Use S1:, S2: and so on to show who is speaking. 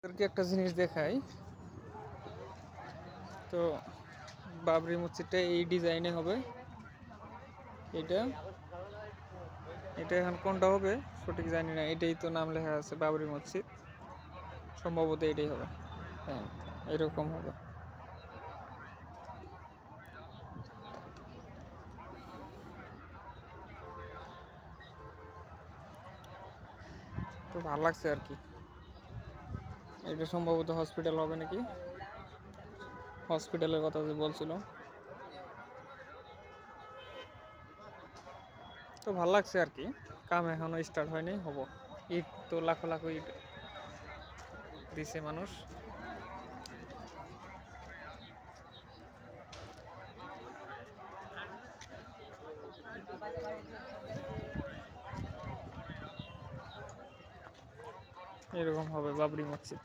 S1: আপনাদেরকে একটা জিনিস দেখাই। তো বাবরি মসজিদটা এই ডিজাইনে হবে। এটা এটা এখন কোনটা হবে সঠিক জানি না। এটাই তো নাম লেখা আছে বাবরি মসজিদ, সম্ভবত এটাই হবে। হ্যাঁ, এরকম হবে। তো ভালো লাগছে আর কি। এটা সম্ভবত হসপিটাল হবে নাকি, হসপিটালের কথা যে বলছিল। তো ভালো লাগছে আর কি। কাম এখনো স্টার্ট হয়নি, হবো। ইট তো লাখো লাখো ইট দিছে মানুষ। এরকম হবে বাবরি মসজিদ।